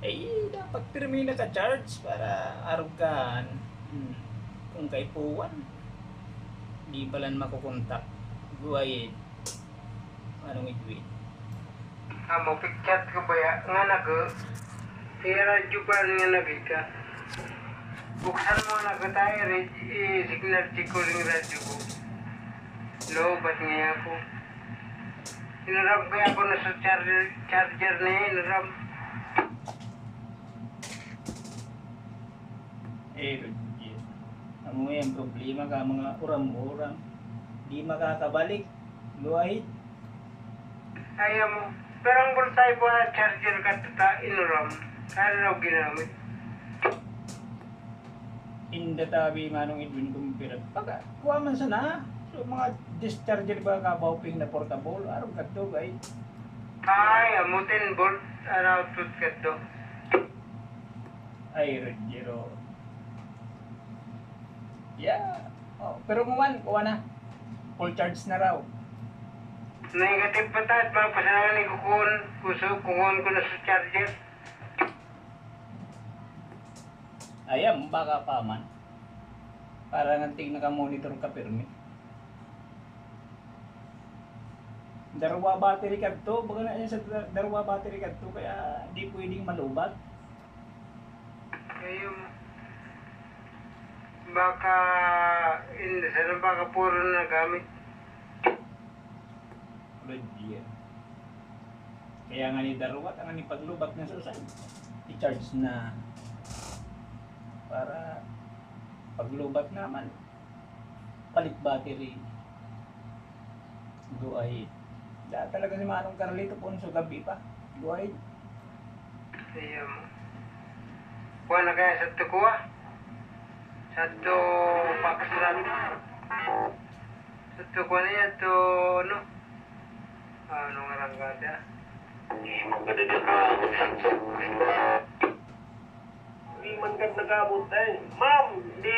Eh, dapat pirmi naka-charge para arugan. Kung kaipuan, di palan makukontak. Guwayin. Anong idwin? Amo picture ko ba ya? Nga nago. Tira jupan nga nagika. Buksan mo na ko tayo, signal check ko ring radyo ko. Lobat nga ako. Inaram kaya ako na sa charger na yun, inaram. Eh, Roger. Ang may problema ka mga uram-uram. Di makakabalik. Luwahid. Ayaw mo. Pero ang bultay po na charger ka tata, inaram. Kaya raw ginamit. Inda tabi manong idwin kumpirat. Pagka, kuha man sana. So, mga discharger ba kabawping na portable? Araw ka to, guys. Ay, amutin bolt, output ka to. Ay, Rogero. Yeah. Oh, pero kuha na. Full charge na raw. Negative pa tayo, magpasalaman ni Kukun. Kukun ko na sa charger. Ayam, baka pa man. Para nantig naka-monitor ka pirmi. Darwa battery ka to. Baga na yan sa darwa battery ka to. Kaya di pwedeng malubat. Ayun. Baka, sana baka puro na gamit. Rogero. Kaya nga ni darwa, ang ni paglubat na susan. I-charge na. Para paglubat naman. Palit battery. Duay. Dahil talaga si Manong Carlito po sa gabi pa. Duay. Ayun. Kuha na kaya sa tukuha? Sa to pakaslan. Sa tukuha niya to, ano? Ano nga lang gada? Maganda din Di man ka nagabot eh. Ma'am, di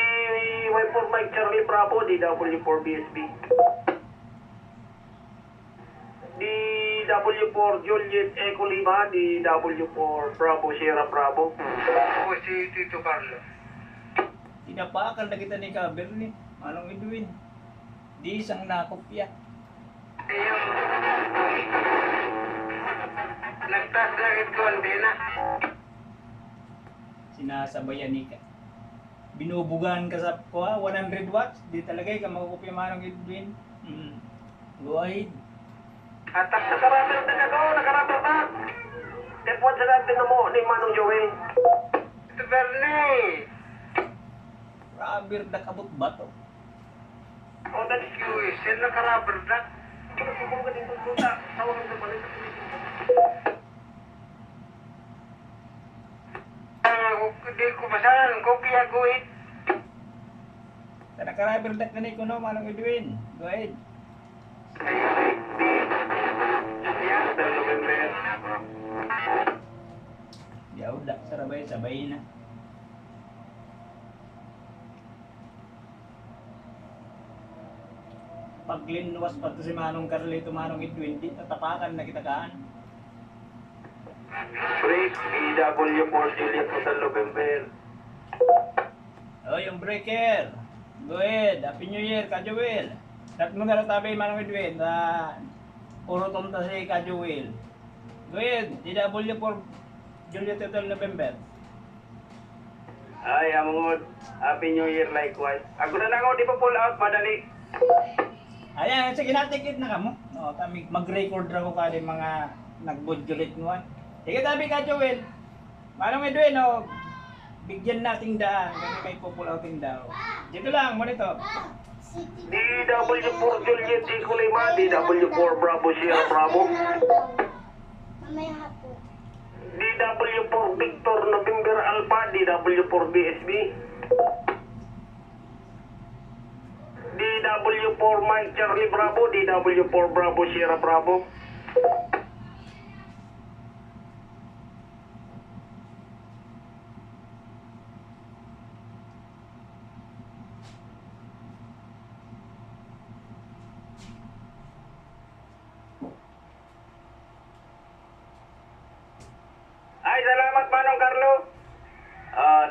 Y4 Mike Charlie Bravo, DW4 BSB. DW4 Juliet Echo Lima, DW4 Bravo Sierra Bravo. Ako si Tito Carlo. Tinapakan na kita ni Kaber ni Manong Edwin. Di isang nakopya. Ayun. Nagtas lang ito, hindi na. Sinasabayan ni ka. Binubugan ka sa kuha, 100 watts. Di talaga ka makukopya Manong Edwin. Go ahead. Atak sa karapel din ako, nakarapel pa. Tepon sa natin mo ni Manong Joey. Ito Bernie. Rubber na kabot bato. O, that's QS. Yan na ka-rubber duck. Kung ka din tuta, tawagin sa palit. Hindi ko basahan. Kopya ko it. Kana ka rubber duck na ni kuno Manong Edwin. Go ahead. Ya udah, sabay na. Pag linwas pa to si Manong Carlito, Manong Edwin, di tatapakan na kita kaan. Break, DW4 Juliet Hotel November. Oh, yung breaker. Go ahead. Happy New Year, Kajuel. Lahat mo na tabi, Manong Edwin. Puro tumta si Kajuel. Go ahead. DW4 Juliet Hotel November. Ay, among Happy New Year likewise. Ako na lang ako, di pa pull out, madali. Ayan, sige natikit na ka mo. No, kami mag-record ra ko kali mga nag-modulate mo. Sige tabi ka, Joel. Manong Edwin, no, bigyan nating daan. Kasi may pupull outing daw. Dito lang, monitor. DW4 Juliet Echo Lima, DW4 Bravo Sierra Bravo. Mamaya hapon. DW4 Victor November Alpha, DW4 BSB. DW4 Mike Charlie Bravo, DW4 Bravo Sierra Bravo.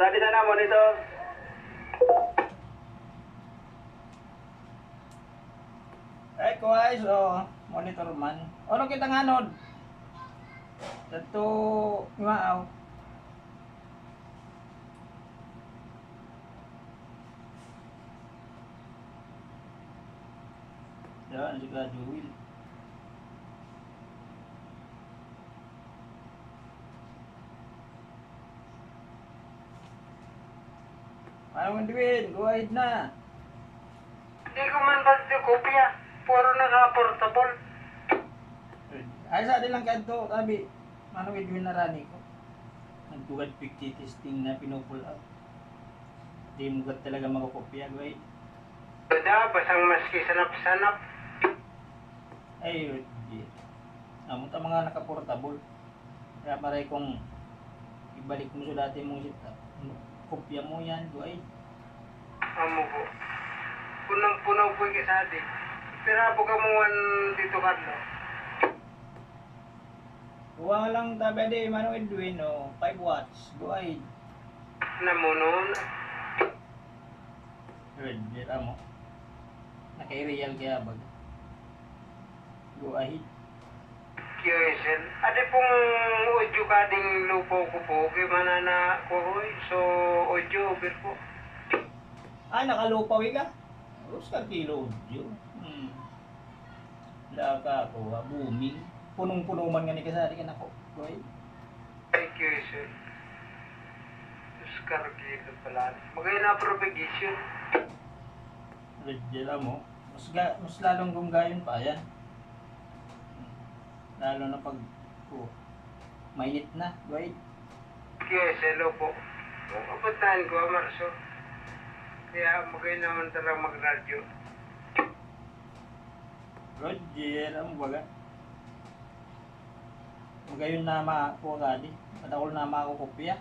Sabi sana monitor. Ay, kuwais, monitor man. Ano kita nga nun? Dito, maaw. Yan, si Ka Jewel. Parang Edwin, go ahead na. Hindi ko man ba yung kopya? Puro naka-portable. Ay, sa atin lang kanto, sabi, Manong Edwin na rani ko. Nagtugad picture testing na pinupull out. Hindi mo gat talaga makakopya, go ahead. Bada, basang maski sanap-sanap. Ay, hindi. Namunta mga naka-portable. Kaya paray kong ibalik mo sa dati mong setup. Kopya mo yan, go ahead. Amo po. Punang-punaw po yung kisadi. Pero po ka mo dito, Carlo. Huwag lang tabi di Manong Edwin, 5 watts, go ahead. Namuno na. Red, dira mo. Naka-real kaya bag. Go ahead. QSL. Ade pong audio kading lupo ko po. Kaya manana ko hoy. So, audio, over po. Ah, nakalupaw ka? Oscar kilo audio. Laka ako, booming. Punong-puno man nga ni kasari ka na ko. Go ahead. Ay, QSL. Oscar Gilo pala. Magay na propagation. Red, dira mo. Mas lalong gumgayon pa yan. Lalo na pag mainit na, go ahead. QSL po. Kung kapuntahan ko, Marso. Kaya magay naman talagang mag-radio. Roger, ang baga. Magayon na makakuha di. Madakol na makakopya.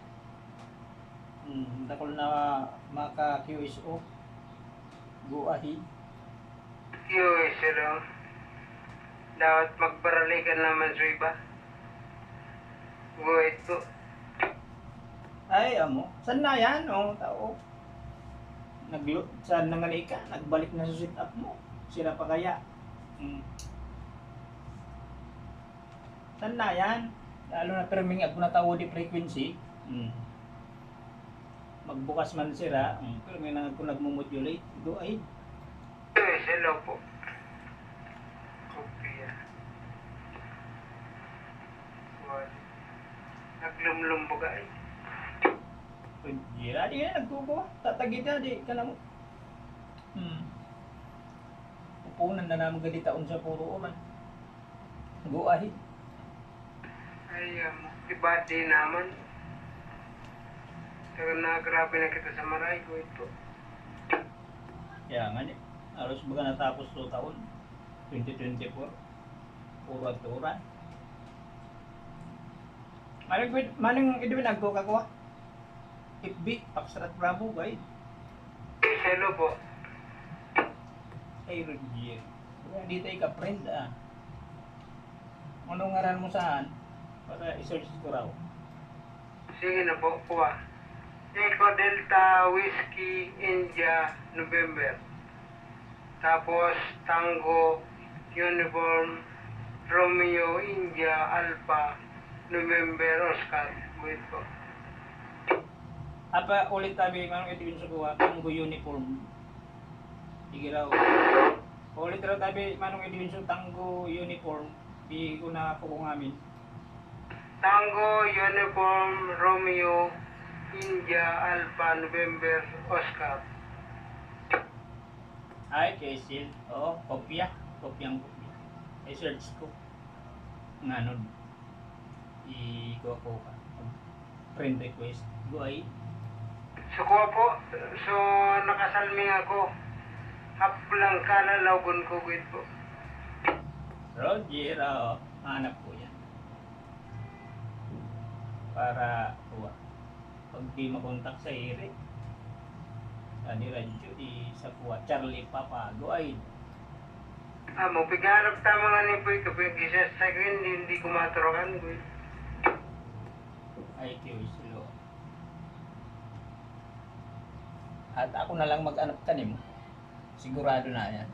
Madakol na maka-QSO. Go ahead. QSL o. Dapat magbaralikan naman sa iba. Go ahead po. Ay, amo. Saan na yan, tao? Saan na nga ka? Nagbalik na sa sit-up mo. Sila pa kaya? Saan na yan? Lalo na perming ako na tao di frequency. Magbukas man sira. Pero may nang ako nagmumodulate. Go ahead. QSL po. Kopya. Naglumlum ba ay? Jira, di ka na nagtubo. Tatagid na, di ka na mo. Pupunan na naman gali taon sa puro man. Go ahead. Ay, iba din naman. Pero na grabe na kita sa maray ko ito. Kaya nga alos baga natapos 2 taon. 2024. Puro at turan. Manong Edwin nagkukakuha. FB, Paxrat Bravo, guys. Hello po. Ay, Roger. Hindi tayo ka-friend, Anong ngaran mo saan? Para i-search ko raw. Sige na po, kuha. Echo Delta Whiskey India November. Tapos Tango Uniform Romeo India Alpha November Oscar. Wait po. Apa ulit tabi, Manong Edwin sa kuha, Tango Uniform. Sige raw. Ulit raw tabi, Manong Edwin sa Tango Uniform. Di ko na po kung amin. Tango Uniform Romeo India Alpha November Oscar. Ay, Kesil. Oo, kopya. Kopyang kopya. I-search ko. Nga nun. I-kuha ko ka. Friend request. Go ay. So kuha po. So nakasalming ako. Haplang kalalawgon ko with po. Roger, hanap ko yan. Para kuha. Pag di makontak sa Eric, ni Radyo, di sa kuha. Charlie Papa, go ay. Mo pigarap tama nga ni po kapag isa sa akin hindi ko maturokan ko. Ay, kiyo silo. At ako na lang mag-anap tanim. Sigurado na yan.